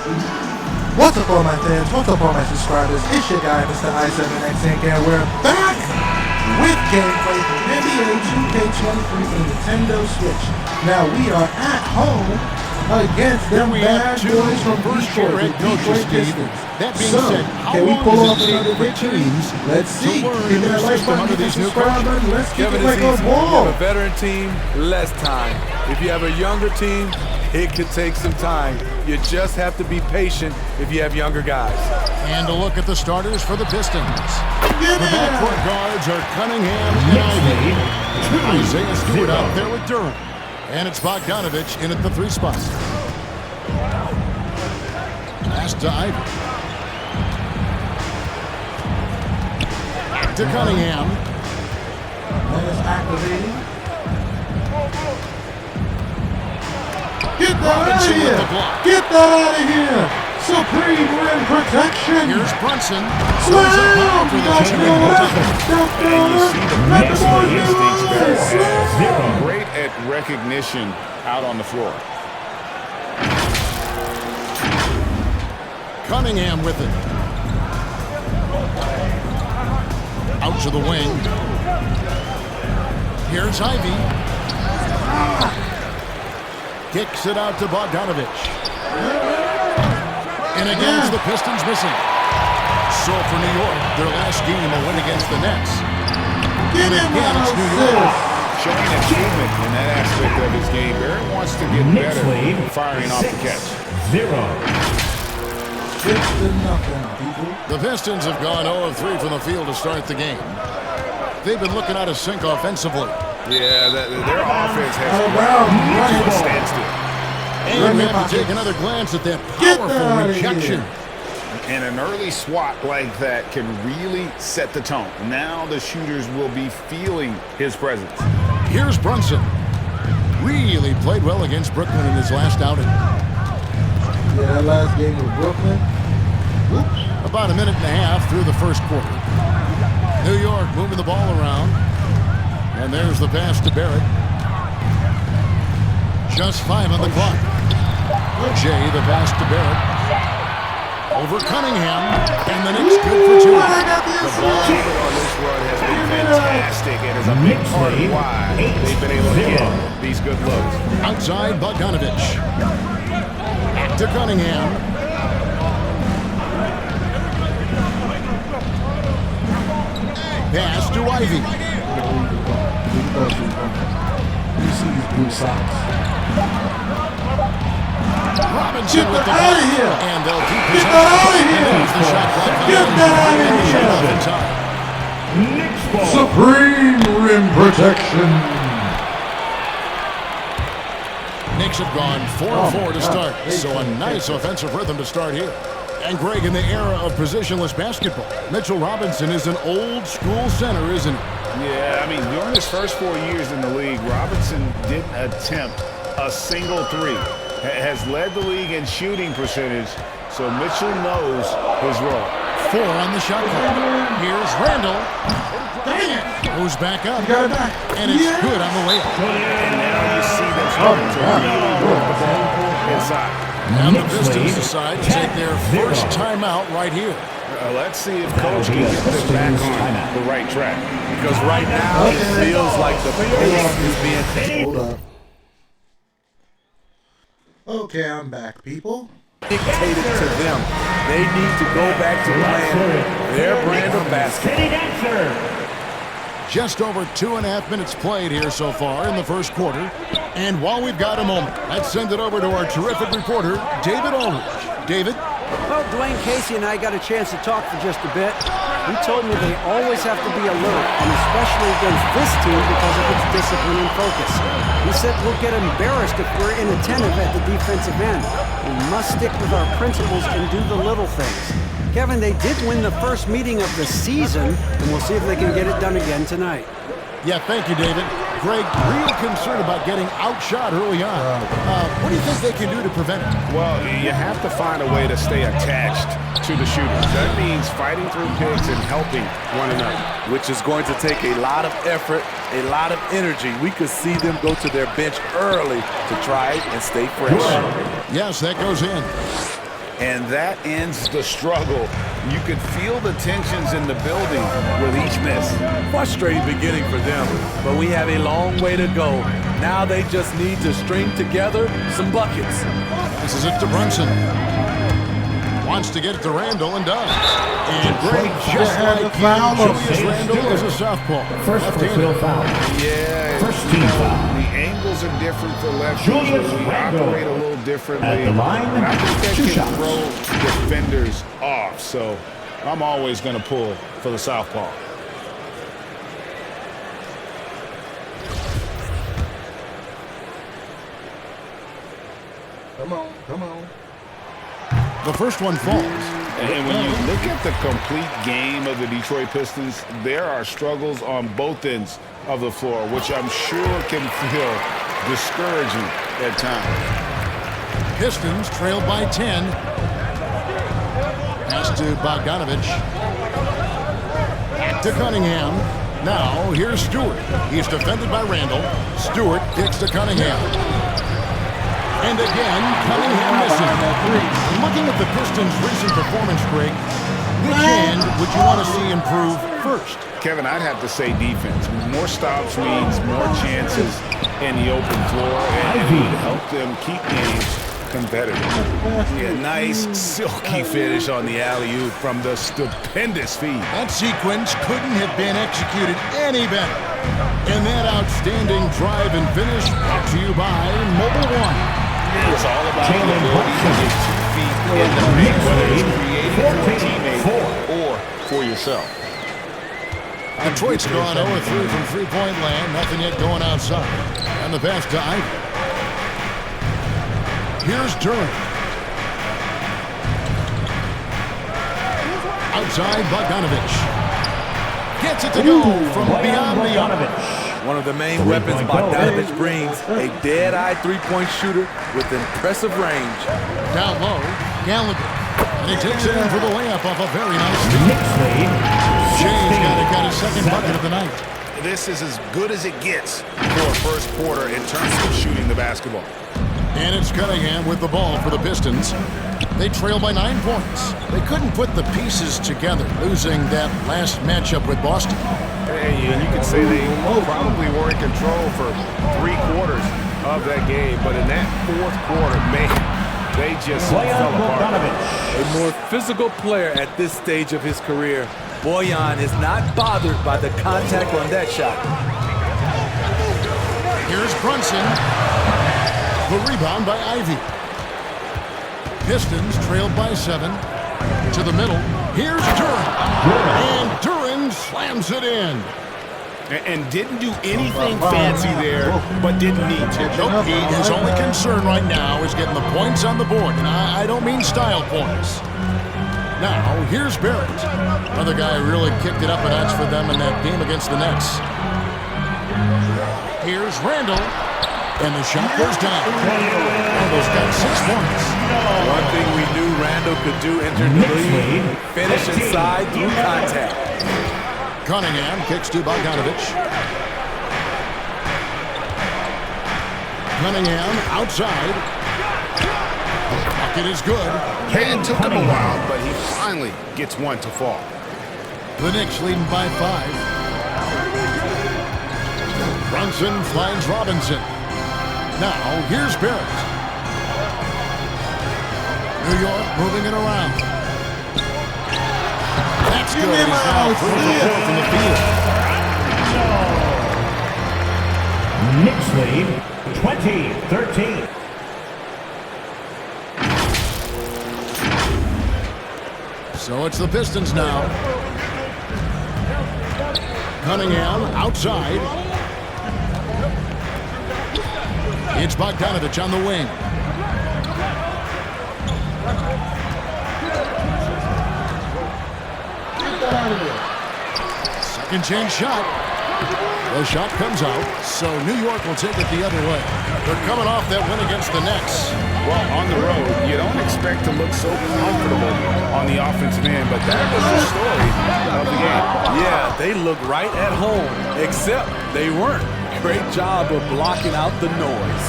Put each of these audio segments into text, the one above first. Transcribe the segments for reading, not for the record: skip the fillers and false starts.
What's up all my fans, what's up all my subscribers, it's your guy Mr. I7X and we're back with gameplay from NBA 2K23 for Nintendo Switch. Now we are at home against them bad boys from Detroit, the Detroit Pistons. So, can we pull off another victory? Let's see. Hit that like button, hit the subscribe button, let's kick it like a ball. If you have a veteran team, less time. If you have a younger team, it could take some time. You just have to be patient if you have younger guys. And a look at the starters for the Pistons. The backcourt guards are Cunningham and Ivey. Isaiah Stewart out there with Durant. And it's Bogdanovich in at the 3 spot. Pass to Ivey. To Cunningham. That is activating. Get that out of here! Get that out of here! Supreme rim protection! Here's Brunson. Slam! Great at recognition out on the floor. Cunningham with it. Out to the wing. Here's Ivey. Kicks it out to Bogdanovich. And again, the Pistons missing. So for New York, their last game a win against the Nets. Get him out, New York. Showing achievement in that aspect of his game. Barrett wants to get better firing off the catch. 6-0. People. The Pistons have gone 0 of 3 from the field to start the game. They've been looking out of sync offensively. Yeah, their offense has come to a standstill. And we have to take another glance at that powerful rejection. And an early swat like that can really set the tone. Now the shooters will be feeling his presence. Here's Brunson. Really played well against Brooklyn in his last outing. Yeah, that last game with Brooklyn. Oops. About a minute and a half through the first quarter. New York moving the ball around. And there's the pass to Barrett. Just 5 on the clock. Jay, the pass to Barrett. Over Cunningham. And the Knicks good for 2. The ball on this run has been fantastic and is a big part of why they've been able to get these good looks. Outside Bogdanovich. Back to Cunningham. Pass to Ivey. You see these blue socks. Robinson Get with the that out of here! And they'll keep Get that out of here! the shot clock. Get that out of here! Supreme rim protection. Knicks have gone 4-4 to start, so a nice offensive rhythm to start here. And Greg, in the era of positionless basketball, Mitchell Robinson is an old school center, isn't he? Yeah, I mean, during his first 4 years in the league, Robinson didn't attempt a single 3. Has led the league in shooting percentage, so Mitchell knows his role. 4 on the shot clock. Here's Randle. Dang it! Goes back up. Got it back. And it's good on the way up. And now you see them starting to really work the ball inside. And the Pistons decide to take their first timeout right here. Let's see if Coach can get them back on the right track. Because right now it feels like the pace is being Hold up. Okay, I'm back, people. dictated to them. They need to go back to playing their brand of basketball. Just over 2.5 minutes played here so far in the first quarter. And while we've got a moment, let's send it over to our terrific reporter, David Aldridge. David? Well, Dwayne Casey and I got a chance to talk for just a bit. He told me they always have to be alert, and especially against this team because of its discipline and focus. He said we'll get embarrassed if we're inattentive at the defensive end. We must stick with our principles and do the little things. Kevin, they did win the first meeting of the season, and we'll see if they can get it done again tonight. Yeah, thank you, David. Greg, real concerned about getting outshot early on. What do you think they can do to prevent it? Well, you have to find a way to stay attached to the shooters. That means fighting through picks and helping one another. Which is going to take a lot of effort, a lot of energy. We could see them go to their bench early to try and stay fresh. Yes, that goes in. and that ends the struggle. You could feel the tensions in the building with each miss. Frustrating beginning for them, but we have a long way to go. Now they just need to string together some buckets. This is it to Brunson. Wants to get it to Randle and does. And Greg, just like Julius Randle is a southpaw. First personal foul. Yeah, First team foul. the angles are different for lefties. Julius We Randle operate a little differently. at the line. And I think that 2 can shots. throw defenders off. So I'm always going to pull for the southpaw. Come on. The first one falls. And when you look at the complete game of the Detroit Pistons, there are struggles on both ends of the floor, which I'm sure can feel discouraging at times. Pistons trailed by 10. Pass to Bogdanovich. To Cunningham. Now, here's Stewart. He's defended by Randle. Stewart kicks to Cunningham. And again, Cunningham misses. Looking at the Pistons' recent performance, Greg, which end would you want to see improve first? Kevin, I'd have to say defense. More stops means more chances in the open floor, and it would help them keep games competitive. Yeah, nice silky finish on the alley-oop from the stupendous feed. That sequence couldn't have been executed any better. And that outstanding drive and finish brought to you by Mobile One. It's all about the Jalen ability to Brunson. get 2 feet in the paint, whether it's creating for a teammate or for yourself. Detroit's gone 0-3 from three-point land. Nothing yet going outside. And the pass to Ivey. Here's Durant. Outside, Bogdanovich. Gets it to go from beyond the arc. One of the main weapons Bogdanovich brings, a dead-eye three-point shooter with impressive range. Down low, Gallagher. And he takes it in for the layup off a very nice steal. Knicks lead. Shane's got his second bucket of the night. This is as good as it gets for a first quarter in terms of shooting the basketball. And it's Cunningham with the ball for the Pistons. They trail by 9 points. They couldn't put the pieces together, losing that last matchup with Boston. And you could say they probably were in control for 3 quarters of that game, but in that fourth quarter, man, they just fell apart. A more physical player at this stage of his career, Bojan is not bothered by the contact on that shot. Here's Brunson. The rebound by Ivey. Pistons trailed by 7. To the middle. Here's Durant. And Durant slams it in. And didn't do anything fancy there, but didn't need to. Nope, his only concern right now is getting the points on the board. And I don't mean style points. Now, here's Barrett. Another guy who really kicked it up a notch for them in that game against the Knicks. Here's Randle. And the shot goes down. Randle's got 6 points. One thing we knew Randle could do entering the league, finish inside through contact. Cunningham kicks to Bogdanovich. Cunningham outside. The bucket is good. It took him a while, but he finally gets one to fall. The Knicks leading by 5. Brunson finds Robinson. Now, here's Barrett. New York moving it around. That's good. He's now 4 from the field. Knicks lead 20-13. So it's the Pistons now. Cunningham outside. It's Bogdanovich on the wing. Second chance shot. The shot comes out, so New York will take it the other way. They're coming off that win against the Knicks. Well, on the road, you don't expect to look so comfortable on the offensive end, but that was the story of the game. Yeah, they look right at home, except they weren't. Great job of blocking out the noise.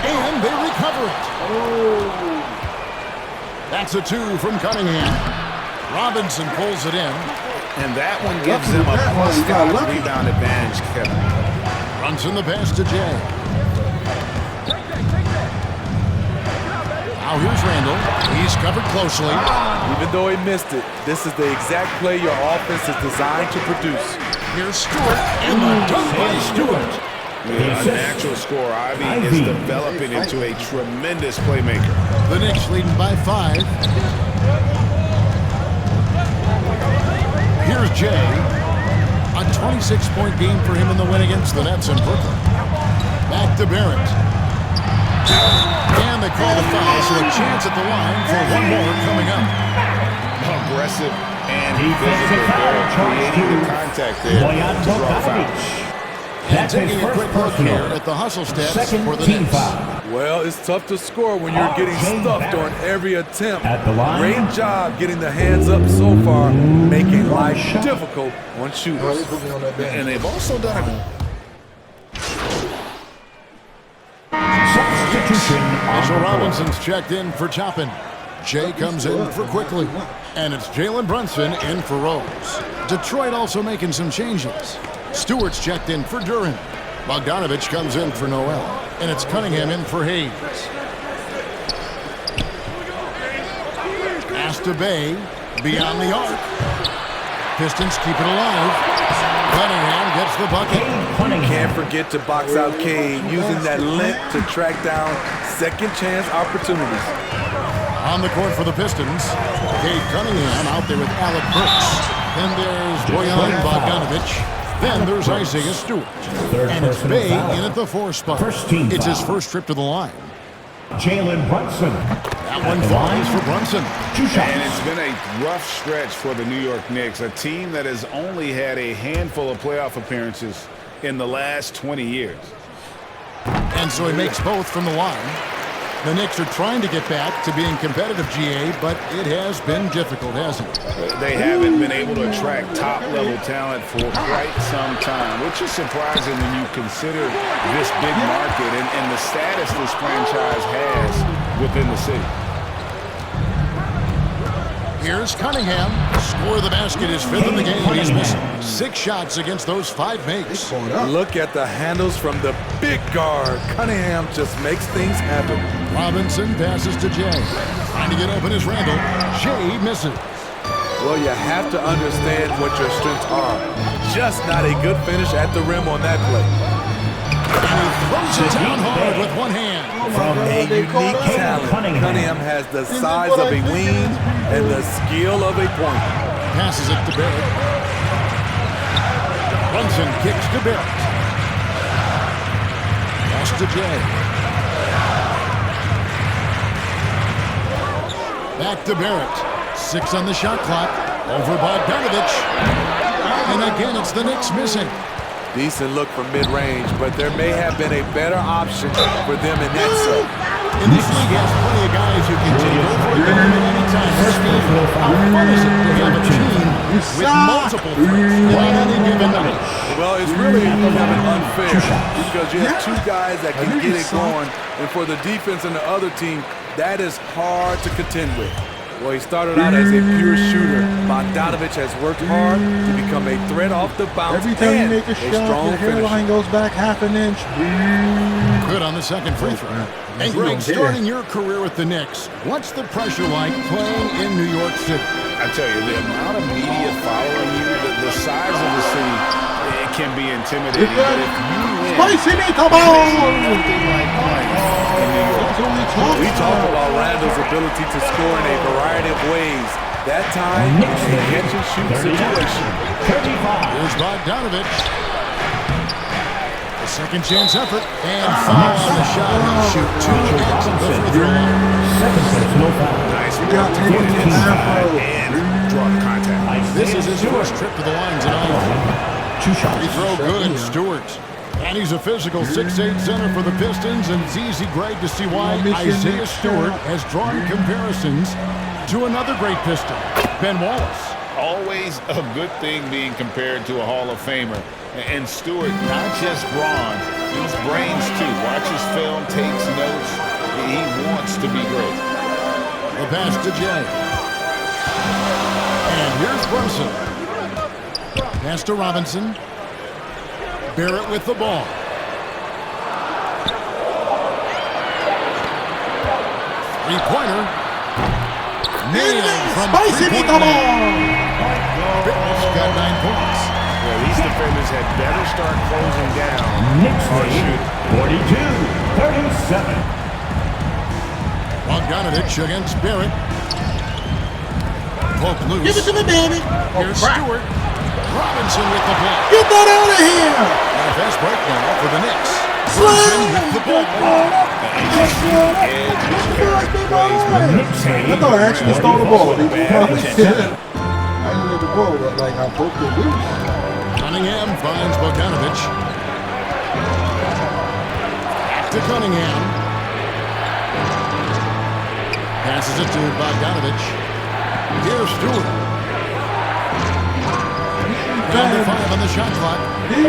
And they recover it. That's a 2 from Cunningham. Robinson pulls it in. And that one gives them a +5 rebound advantage, Kevin. Brunson the pass to Jay. Now here's Randle. He's covered closely. Even though he missed it, this is the exact play your offense is designed to produce. Here's Stewart, and the dunk by Stewart. A natural scorer, Ivey is developing into a tremendous playmaker. The Knicks leading by 5. Here's Jay. A 26-point game for him in the win against the Nets in Brooklyn. Back to Barrett. And they call the foul, so a chance at the line for one more coming up. Aggressive and physical. Creating the contact there to draw a foul. And taking a quick look here at the hustle stats for the Knicks. Well, it's tough to score when you're getting stuffed on every attempt. At the line. Great job getting the hands up so far, making life difficult on shooters. And they've also done it. Substitution. Mitchell Robinson's checked in for Toppin. Jay comes in for Quickly. And it's Jalen Brunson in for Rose. Detroit also making some changes. Stewart's checked in for Durant. Bogdanovich comes in for Noel. And it's Cunningham in for Hayes. Pass to Bay. Beyond the arc. Pistons keep it alive. Cunningham gets the bucket. Can't forget to box out Cade, using that length to track down second chance opportunities. On the court for the Pistons, Cade Cunningham out there with Alec Burks. Then there's Bojan Bogdanovich. Then there's Isaiah Stewart. And it's Bay in at the 4 spot. It's his first trip to the line. Jalen Brunson. That one falls for Brunson. 2 shots. And it's been a rough stretch for the New York Knicks, a team that has only had a handful of playoff appearances in the last 20 years. And so he makes both from the line. The Knicks are trying to get back to being competitive, GA, but it has been difficult, hasn't it? They haven't been able to attract top-level talent for quite some time, which is surprising when you consider this big market and the status this franchise has within the city. Here's Cunningham. Score of the basket is 5th in the game. He's missed 6 shots against those 5 makes. Look at the handles from the big guard. Cunningham just makes things happen. Robinson passes to Jay. Trying to get open is Randle. Jay misses. Well, you have to understand what your strengths are. Just not a good finish at the rim on that play. And he throws it down hard with one hand. From A unique talent. Cunningham has the size of a wing and the skill of a point. Passes it to Barrett. Brunson kicks to Barrett. Pass to Jay. Back to Barrett. 6 on the shot clock. Over Bogdanovich. And again, it's the Knicks missing. Decent look from mid-range, but there may have been a better option for them in that set. And this league has plenty of guys who can take over a game at any time. How fun is it to have a team with multiple threats on any given night? Well, it's really becoming unfair because you have 2 guys that can get it going, and for the defense and the other team, that is hard to contend with. Well, he started out as a pure shooter. Bogdanovich has worked hard to become a threat off the bounce. Every time you and make a shot, your hairline goes back half an inch. Good on the second free throw. And Greg, starting your career with the Knicks, what's the pressure like playing in New York City? I tell you, the amount of media following you, the size of the city, it can be intimidating. But if you win, Spicy meatball! nothing like playing in New York. We talked about Randle's ability to score in a variety of ways. That time, in a catch-and-shoot situation. Here's Bogdanovich. A second chance effort. And foul on the shot. He'll shoot 2 at the free throw line. Second personal foul. Nice work to get inside and draw the contact. This is his first trip to the lines in Iowa. 2 shots. Free throw good, Stewart. And he's a physical 6'8" center for the Pistons, and it's easy, Greg, to see why Isaiah Stewart has drawn comparisons to another great Piston, Ben Wallace. Always a good thing being compared to a Hall of Famer. And Stewart, not just brawn, he's brains too. Watches film, takes notes. He wants to be great. The pass to Jay. And here's Brunson. Pass to Robinson. Barrett with the ball. Three-pointer. Nailed from three-point line. Barrett's got 9 points. Well, these defenders had better start closing down. Knicks lead 42-37. Bogdanovich against Barrett. Poke loose. Give it to me, baby. Here's Stewart. Robinson with the block. Get that out of here. And a fast break now for the Knicks. Slam. Brunson with the ball. I thought I actually stole the ball. I didn't let the ball, but like I broke it loose. Cunningham finds Bogdanovich. To Cunningham. Passes it to Bogdanovich. Here's Stewart. Down to 5 on the shot clock.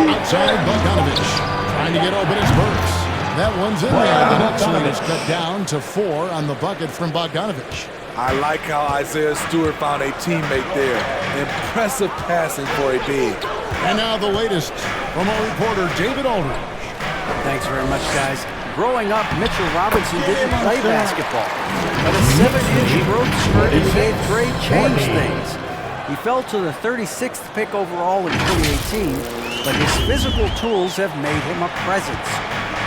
Outside Bogdanovich. Trying to get open is Burks. That one's in there. The Knicks lead is cut down to 4 on the bucket from Bogdanovich. I like how Isaiah Stewart found a teammate there. Impressive passing for a big. And now the latest from our reporter, David Aldridge. Thanks very much, guys. Growing up, Mitchell Robinson didn't play basketball, but a 7-inch growth spurt in the 8th grade changed things. He fell to the 36th pick overall in 2018, but his physical tools have made him a presence.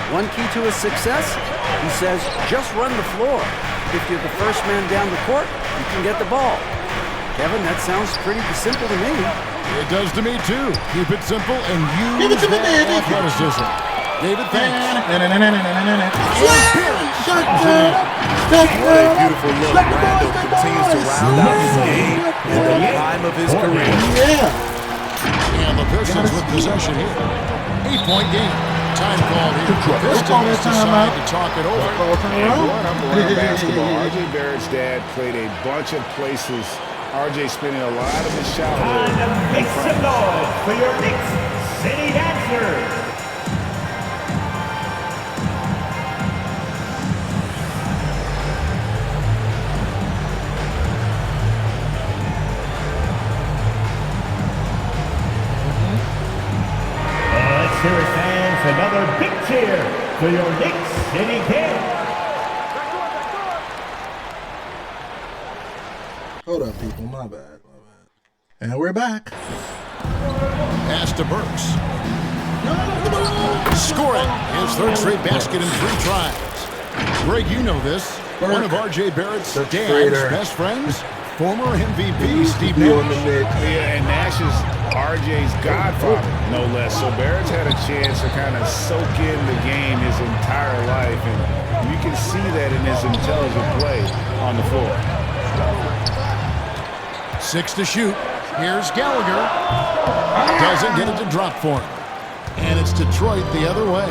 One key to his success, he says, just run the floor. If you're the first man down the court, you can get the ball. Kevin, that sounds pretty simple to me. It does to me, too. Keep it simple and use that athleticism. David, thanks. What a beautiful look. Randle continues to round out his game in the prime of his career. And the Pistons with possession here. 8-point game. Time called here. The Pistons decide to talk it over. Growing up around basketball, RJ Barrett's dad played a bunch of places. RJ spending a lot of his childhood. Time to make some noise for your Knicks City Dancers. Here stands another big cheer for your Knicks City Kid. Hold up, people. My bad. And we're back. Pass to Burks. Scoring his third straight basket in 3 tries. Greg, you know this. One of RJ Barrett's dad's best friends, former MVP Steve Nash. Yeah, and Nash is RJ's godfather, no less. So Barrett's had a chance to kind of soak in the game his entire life, and you can see that in his intelligent play on the floor. 6 to shoot. Here's Gallagher. Doesn't get it to drop for him. And it's Detroit the other way.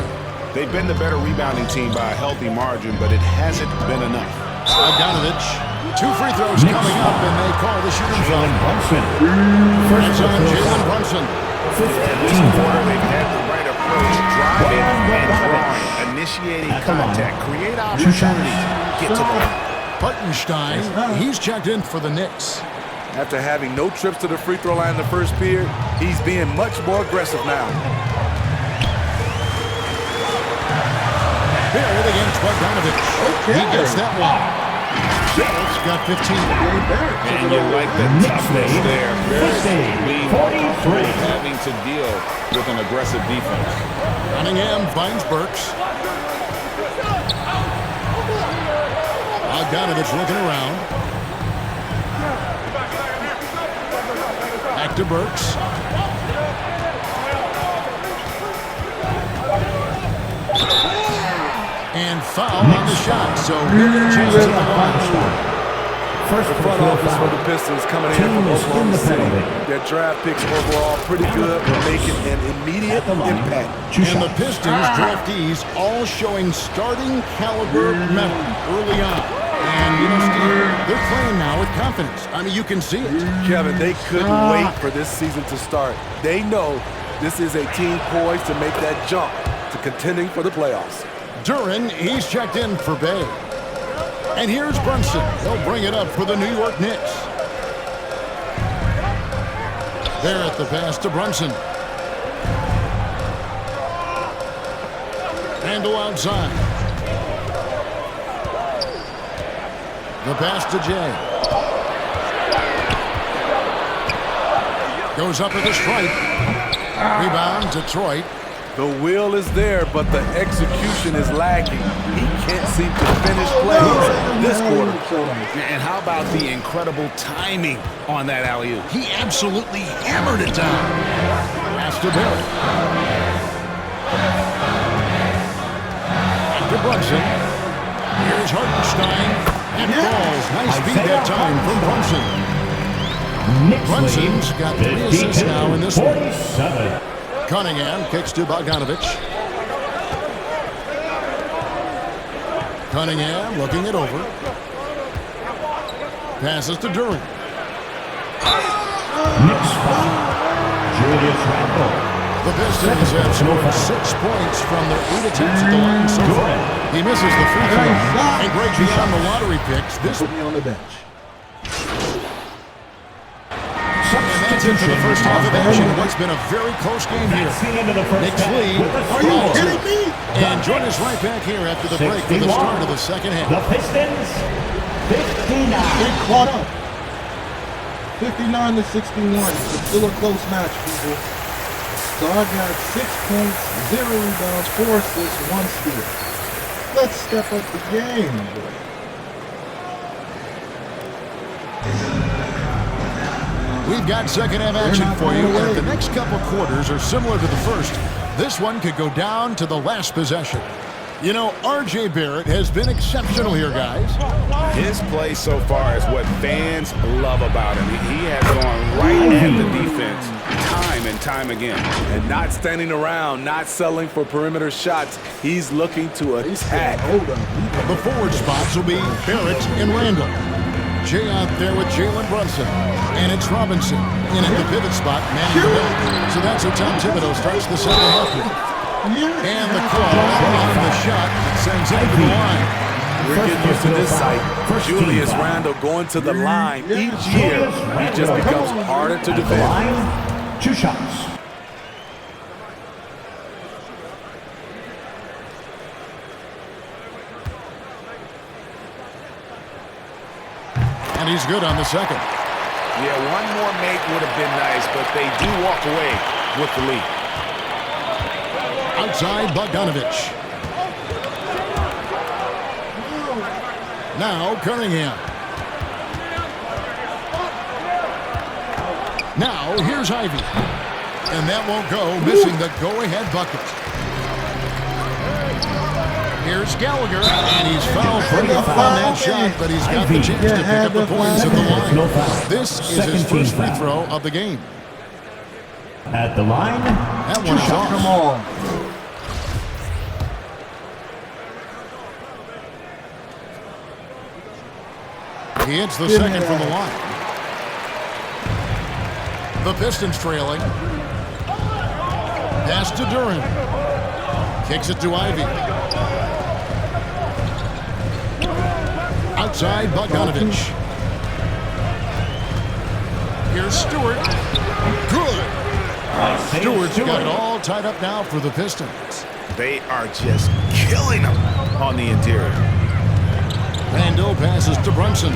They've been the better rebounding team by a healthy margin, but it hasn't been enough. Bogdanovich. 2 free throws coming up, and they call the shooting foul. Jalen Brunson. First on Jalen Brunson. This quarter, they've had the right approach, driving and drawing, initiating contact, create opportunities, get to the line. Hartenstein, he's checked in for the Knicks. After having no trips to the free throw line in the first period, he's being much more aggressive now. Barrett against Bogdanovich. He gets that one. Barrett's got 15. And you like the toughness there. Barrett being having to deal with an aggressive defense. Cunningham finds Burks. Bogdanovich looking around. Back to Burks. And foul on the shot. So changes in the line. First, the front office for the Pistons coming in from Oklahoma City. Their draft picks overall pretty good. We're making an immediate impact. And the Pistons draftees all showing starting caliber metal early on. And, you know, Steve, they're playing now with confidence. I mean, you can see it. Kevin, they couldn't wait for this season to start. They know this is a team poised to make that jump to contending for the playoffs. Duran, he's checked in for Bay. And here's Brunson. They'll bring it up for the New York Knicks. Barrett the pass to Brunson. Randle outside. The pass to Jay. Goes up with a strike. Rebound, Detroit. The will is there, but the execution is lacking. He can't seem to finish plays this quarter. And how about the incredible timing on that alley-oop? He absolutely hammered it down. Pass to Barrett. To Brunson. Here's Hartenstein. And falls. Nice beat that time from Brunson. Brunson's got 3 assists now in this one. Cunningham kicks to Bogdanovich. Cunningham looking it over. Passes to Durant. Knicks foul. Julius Randle. The Pistons have scored 6 points from their 8 attempts at the line so far. He misses the free throw. And Greg, beyond the lottery picks, this Put me on the bench. That's it for the first half of action. What's been a very close game here. Knicks lead. Are you kidding me? And join us right back here after the break for the start of the second half. The Pistons, 59. Get caught up. 59 to 61. It's still a close match, people. So I got 6 points, 0 rebounds, 4 assists, 1 steal. Let's step up the game, boy. We've got second half action for you. And if the next couple quarters are similar to the first, this one could go down to the last possession. You know, RJ Barrett has been exceptional here, guys. His play so far is what fans love about him. He has gone right at the defense time and time again. And not standing around, not settling for perimeter shots. He's looking to attack. The forward spots will be Barrett and Randle. Jay out there with Jalen Brunson. And it's Robinson in at the pivot spot, manning the back. So that's how Tom Thibodeau starts the second half with. And the call on the shot that sends it to the line. We're getting used to this sight. Julius Randle going to the line. Each year, he just becomes harder to defend. 2 shots. And he's good on the second. Yeah, one more make would have been nice, but they do walk away with the lead. Outside Bogdanovich. Now Cunningham. Now here's Ivey. And that won't go, missing the go-ahead bucket. Here's Gallagher, and he's fouled on that shot, but he's got the chance to pick up the points at the line. This is his first free throw of the game. At the line, that one is off. Come on. He hits the second from the line. The Pistons trailing. Pass to Durant. Kicks it to Ivey. Outside Bogdanovich. Here's Stewart. Good. Stewart's got it all tied up now for the Pistons. They are just killing them on the interior. Randle passes to Brunson.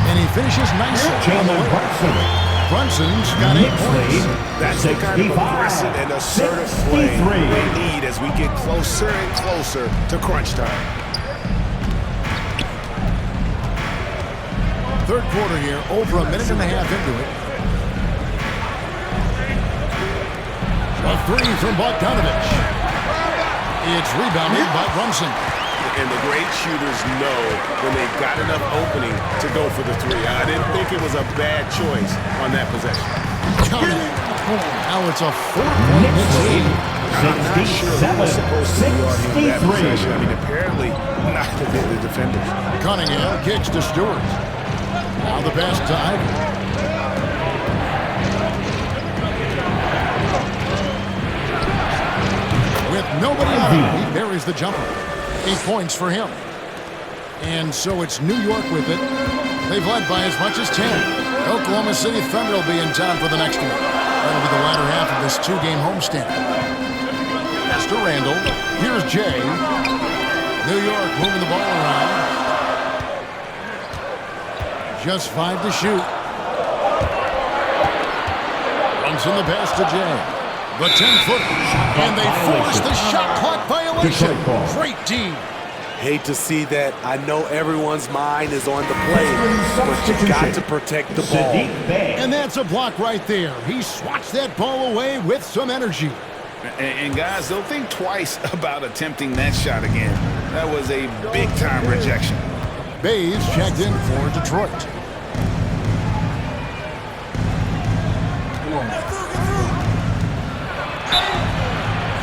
And he finishes nicely on the way. Brunson's got 8 points. That's the kind of aggressive and assertive play they need as we get closer and closer to crunch time. Third quarter here, over a minute and a half into it. A 3 from Bogdanovich. It's rebounded by Brunson. And the great shooters know when they've got enough opening to go for the 3. I didn't think it was a bad choice on that possession. Now it's a 4-point lead. I'm not sure who was supposed to be on him in that possession. I mean, apparently not the defenders. Cunningham kicks to Stewart. Now the pass to Ivey. With nobody on him, he buries the jumper. 8 points for him. And so it's New York with it. They've led by as much as 10. Oklahoma City Thunder will be in town for the next one. That'll be the latter half of this 2-game homestand. Pass to Randle. Here's Jay. New York moving the ball around. Just 5 to shoot. Brunson the pass to Jay. The 10-footer. And they force the shot clock violation. Great team. Hate to see that. I know everyone's mind is on the play, but you got to protect the ball. And that's a block right there. He swats that ball away with some energy. And guys, don't think twice about attempting that shot again. That was a big-time rejection. Bays checked in for Detroit.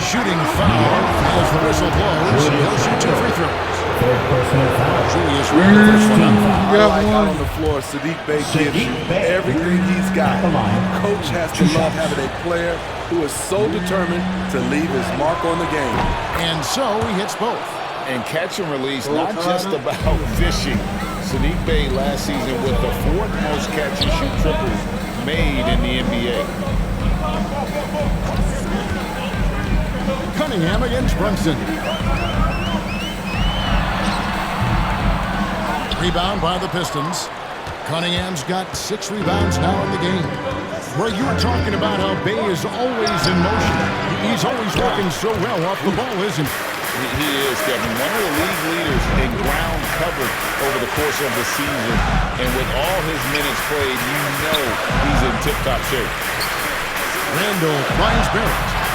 Shooting foul as the whistle blows. He'll shoot 2 free throws. Julius Randle first one up. Out on the floor, Sadiq Bey gives you everything he's got. Coach has to love having a player who is so determined to leave his mark on the game. And so he hits both. And catch and release, not just about fishing. Sadiq Bey last season with the 4th most catch and shoot triples made in the NBA. Cunningham against Brunson. Rebound by the Pistons. Cunningham's got 6 rebounds now in the game. Where you were talking about how Bey is always in motion. He's always working so well off the ball, isn't he? He is, Kevin. One of the league leaders in ground covered over the course of the season. And with all his minutes played, you know he's in tip-top shape. Randle finds Barrett.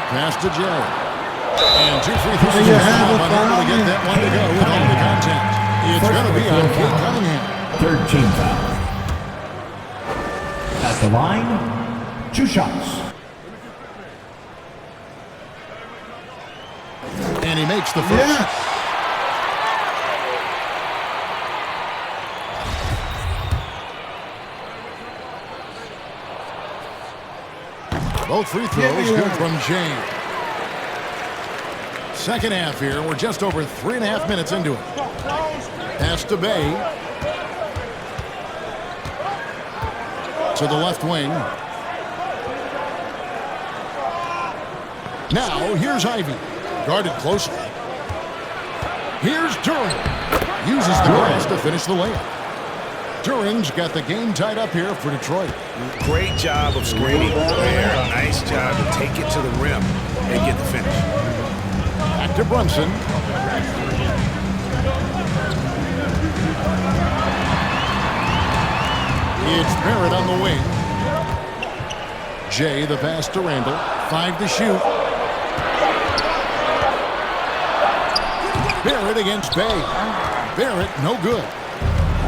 Pass to Jay. And 2 free throws. Unable to get that one to go with all the contact. It's going to be on Cade Cunningham. 3rd team foul. At the line, 2 shots. And he makes the first. Yes. Both free throws good from James. Second half here. We're just over 3.5 minutes into it. Pass to Bey. To the left wing. Now, here's Ivey. Guarded closely. Here's Durant. Uses the glass to finish the layup. Durant's got the game tied up here for Detroit. Great job of screening there. Nice job to take it to the rim and get the finish. Back to Brunson. It's Barrett on the wing. Jay the pass to Randle. 5 to shoot. Barrett against Bey. Barrett no good.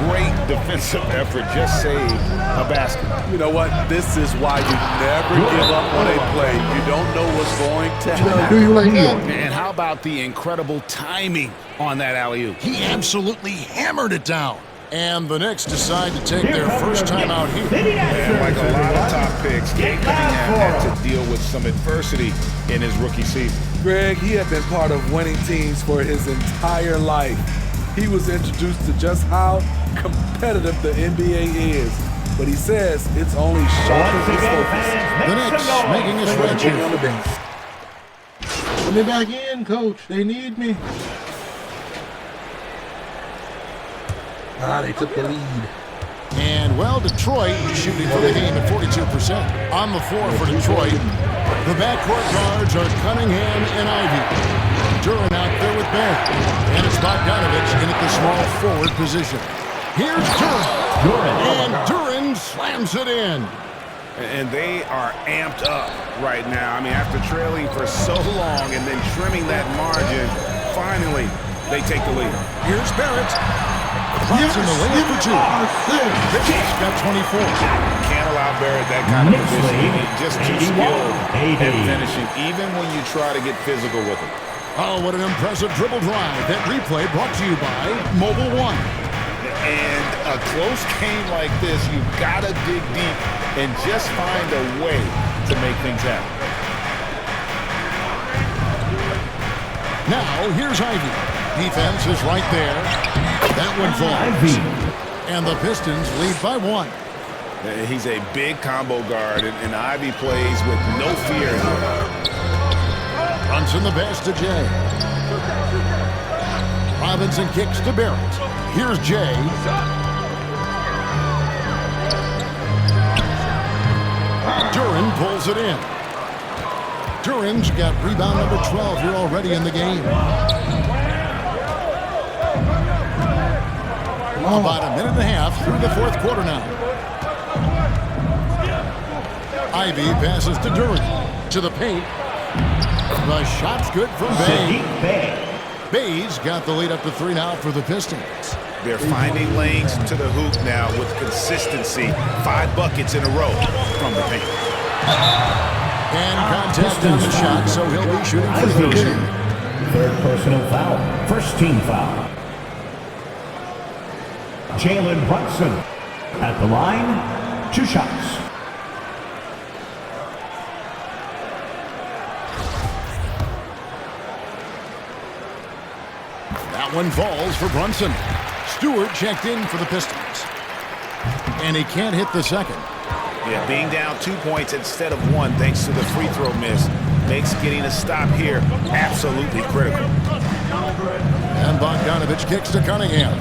Great defensive effort, just saved a basket. You know what? This is why you never give up on a play. You don't know what's going to happen. Do you like that? And how about the incredible timing on that alley-oop? He absolutely hammered it down. And the Knicks decide to take their first time out here. And like a lot of top picks, Cade Cunningham had to deal with some adversity in his rookie season. Greg, he had been part of winning teams for his entire life. He was introduced to just how competitive the NBA is. But he says it's only sharper his focus. The Knicks making a switch here. On the bench. Put me back in, coach. They need me. They took the lead. And, well, Detroit shooting for the game at 42%. On the floor for Detroit, the backcourt guards are Cunningham and Ivey. Durant out there with Barrett. And it's Bogdanovich in at the small forward position. Here's Durant. And Durant slams it in. And they are amped up right now. I mean, after trailing for so long and then trimming that margin, finally they take the lead. Here's Barrett. Drops in the layup for 2. Barrett's got 24. Can't allow Barrett that kind of position. He's just too skilled at finishing, even when you try to get physical with him. Oh, what an impressive dribble drive. That replay brought to you by Mobile One. And a close game like this, you've got to dig deep and just find a way to make things happen. Now, here's Ivey. Defense is right there. That one falls. And the Pistons lead by 1. He's a big combo guard, and Ivey plays with no fear. Brunson the pass to Jay. Robinson kicks to Barrett. Here's Jay. Durant pulls it in. Durant's got rebound number 12 here already in the game. About a minute and a half through the fourth quarter now. Ivey passes to Durant. To the paint. The shot's good from Bay. Bay's got the lead up to 3 now for the Pistons. They're finding lanes to the hoop now with consistency. 5 buckets in a row from the paint. And contact on the shot, so he'll be shooting free throws here. Third personal foul. First team foul. Jalen Brunson at the line. 2 shots. That one falls for Brunson. Stewart checked in for the Pistons. And he can't hit the second. Yeah, being down 2 points instead of 1 thanks to the free throw miss makes getting a stop here absolutely critical. And Bogdanovich kicks to Cunningham.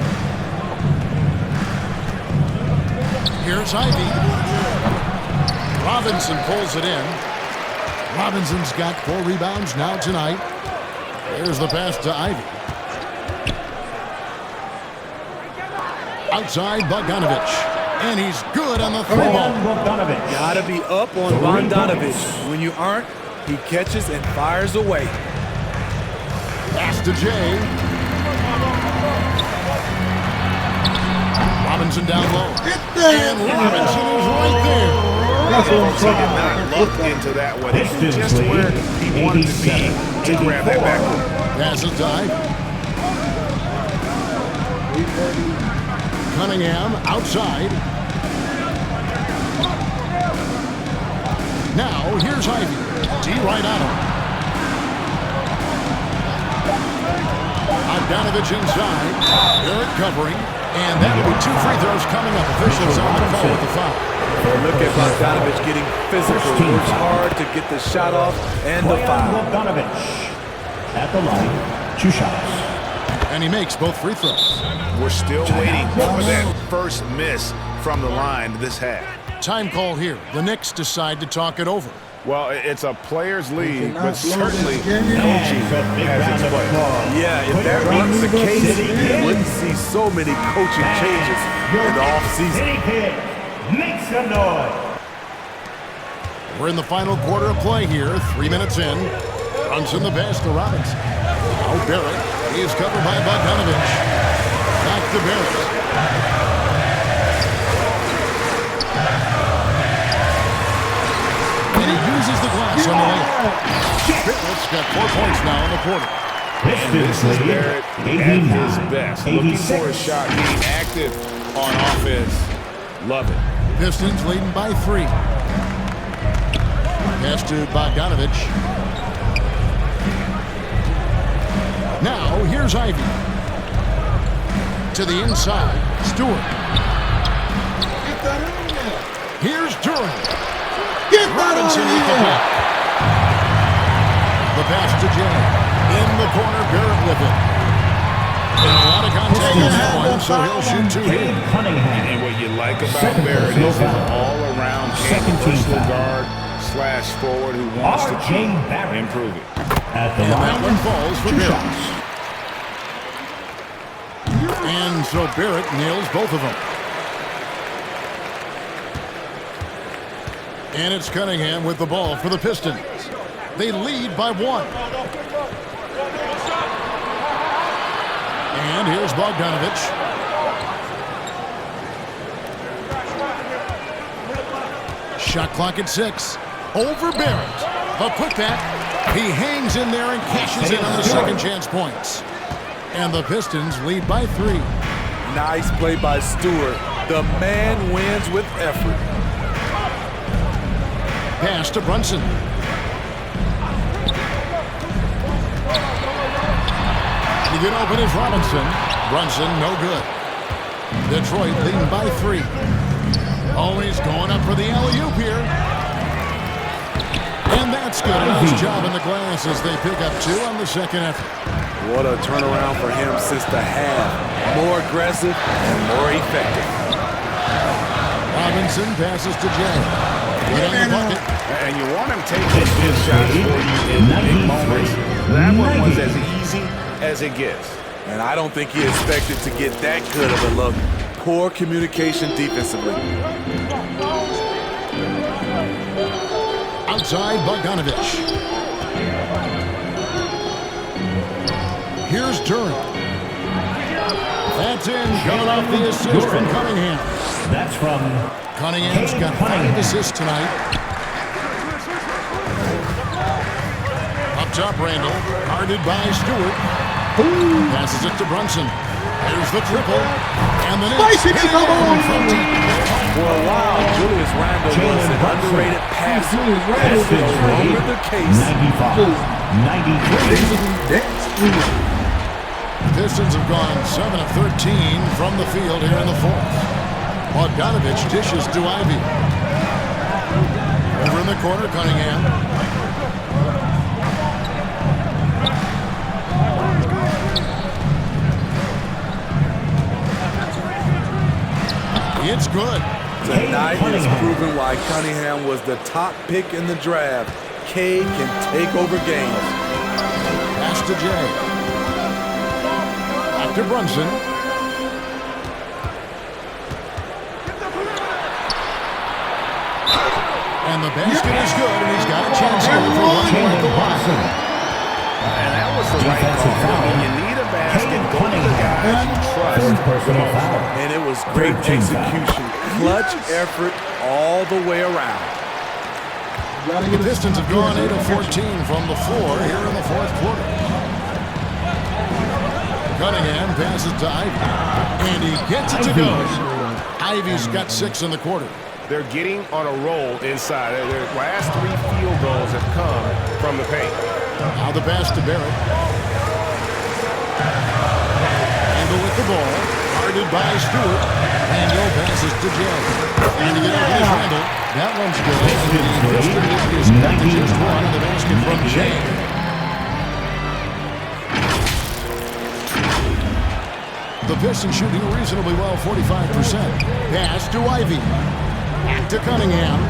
Here's Ivey. Robinson pulls it in. Robinson's got 4 rebounds now tonight. There's the pass to Ivey. Outside Bogdanovich. And he's good on the 3-ball. Gotta be up on Bogdanovich. When you aren't, he catches and fires away. Pass to Jay. Robinson down low. And Robinson is right there. He did not look into that one. He was just where he wanted to be to grab that back. Passes to Ivey. Cunningham outside. Now here's Ivey. D right on him. Bogdanovich inside. Barrett covering. And that will be 2 free throws coming up. Officials on the call with the foul. Look at Bogdanovich getting physical. Works hard to get the shot off and the foul. Bogdanovich at the line. 2 shots. And he makes both free throws. We're still waiting for that first miss from the line this half. Time call here. The Knicks decide to talk it over. Well, it's a player's league, but certainly coaching has its place. Yeah, if that was the case, we wouldn't see so many coaching changes in the offseason. Make some noise. We're in the final quarter of play here. 3 minutes in. Brunson the pass to Robinson. Now Barrett. He is covered by Bogdanovich. Back to Barrett. And he uses the glass on the layup. Barrett's got 4 points now in the quarter. And this is Barrett at his best. Looking for a shot, being active on offense. Love it. Pistons leading by 3. Pass to Bogdanovich. Now, here's Ivey. To the inside, Stewart. Here's Durant. Robinson with the block. The pass to Jay. In the corner, Barrett with it. And a lot of contact on that one, so he'll shoot 2 here. Cade Cunningham. And what you like about Barrett is his all-around versatile guard / forward who wants to keep improving. At the And that line. one falls for 2 Barrett. shots. And so Barrett nails both of them. And it's Cunningham with the ball for the Pistons. They lead by 1. And here's Bogdanovich. Shot clock at 6. Over Barrett. The putback. He hangs in there and cashes in on the second chance points. And the Pistons lead by 3. Nice play by Stewart. The man wins with effort. Pass to Brunson. To get open is Robinson. Brunson, no good. Detroit leading by 3. Oh, he's going up for the alley-oop here. And that's good. Nice job in the glass as they pick up 2 on the second effort. What a turnaround for him since the half. More aggressive and more effective. Robinson passes to Jay. Get on the bucket. And you want him taking good shots for you in big moments. That one was as easy as it gets. And I don't think he expected to get that good of a look. Poor communication defensively. Outside Bogdanovich. Here's Durant. That's in. Coming off the assist from Cunningham. That's from Cunningham's got 5 assists tonight. Up top, Randle. Guarded by Stewart. Passes it to Brunson. Here's the triple. And the Knicks hit it home from deep. For a while, Julius Randle was an underrated passer. That's no longer the case. 95, 93. The Pistons have gone 7 of 13 from the field here in the 4th. Bogdanovich dishes to Ivey. Over in the corner, Cunningham. It's good. Tonight is proving why Cunningham was the top pick in the draft. Cade can take over games. Pass to Jay. Back to Brunson. And the basket is good, and he's got a chance here for one more at the line. And that was the right call. When you need a basket, go to the guys you trust. And it was great execution. Clutch effort all the way around. The Pistons have gone 8 of 14 from the floor here in the 4th quarter. Cunningham passes to Ivey, and he gets it to go. Ivey's got 6 in the quarter. They're getting on a roll inside. Their last 3 field goals have come from the paint. Now the pass to Barrett. Randle with the ball, guarded by Stewart. Randle passes to Jay. And to get over to Randle. That one's good. And the distribution is cut to just 1 on the basket from Jay. The Pistons shooting reasonably well, 45%. Pass to Ivey. Back to Cunningham.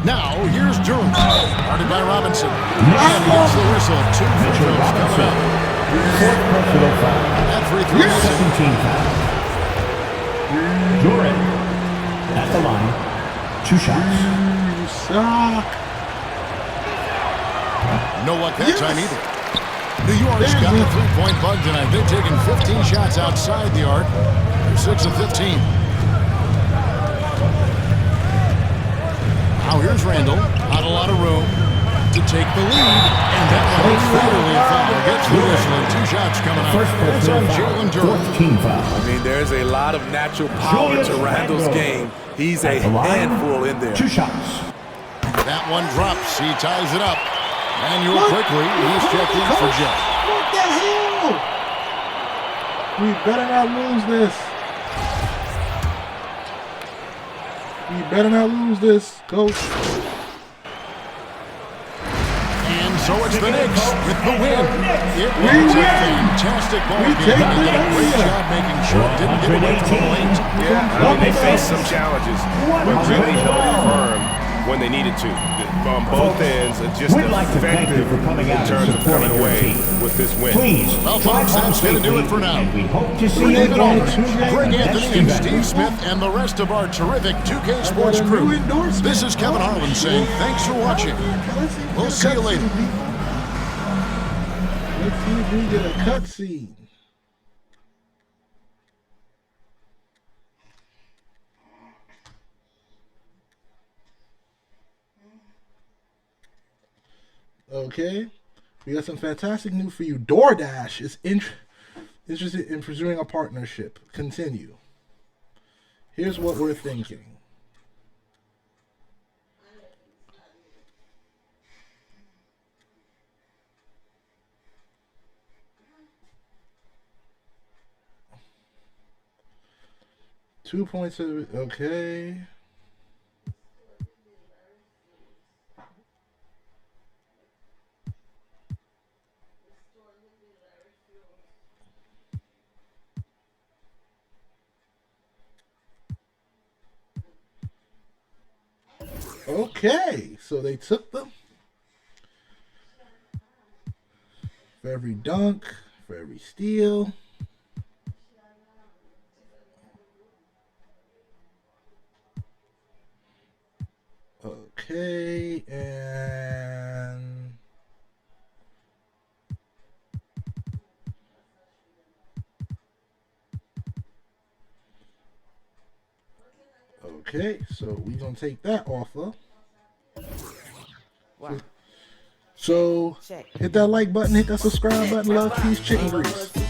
Now, here's Durant. Guarded by Robinson. And he gets the whistle. 2 free throws coming up. That free throw is Second team foul. Durant at the line. 2 shots. You suck. no luck that time either. New York's got the three-point bug tonight. They've taken 15 shots outside the arc. They're 6 of 15. Now here's Randle. Not a lot of room to take the lead. And that one is clearly a foul. Gets the whistle and 2 shots coming up. It's on Jalen Durant. I mean, there's a lot of natural power to Randle's game. He's a handful in there. 2 shots. That one drops. He ties it up. And you're quickly, he's checked in for Jeff. What the hell? We better not lose this. We better not lose this, coach. And so it's the Knicks with the win. It was a fantastic ball game. They did a great job making sure it didn't get away from the lane. Yeah, they faced some challenges, but really held firm when they needed to. On both ends, just effective in terms of coming away with this win. Please, Well, folks, that's going to do it for now. we hope to see For you David again. Aldridge, Greg Anthony, and Steve Smith, and the rest of our terrific 2K Sports crew, this is Kevin Harlan saying thanks for watching. We'll see you later. Let's see if we get a cutscene. Okay, we got some fantastic news for you. DoorDash is interested in pursuing a partnership. Continue. Here's what we're thinking. 2 points. Okay. Okay, so they took them. For every dunk, for every steal. Okay, and okay, so we're gonna take that offer. So hit that like button, hit that subscribe button, love, peace, chicken grease.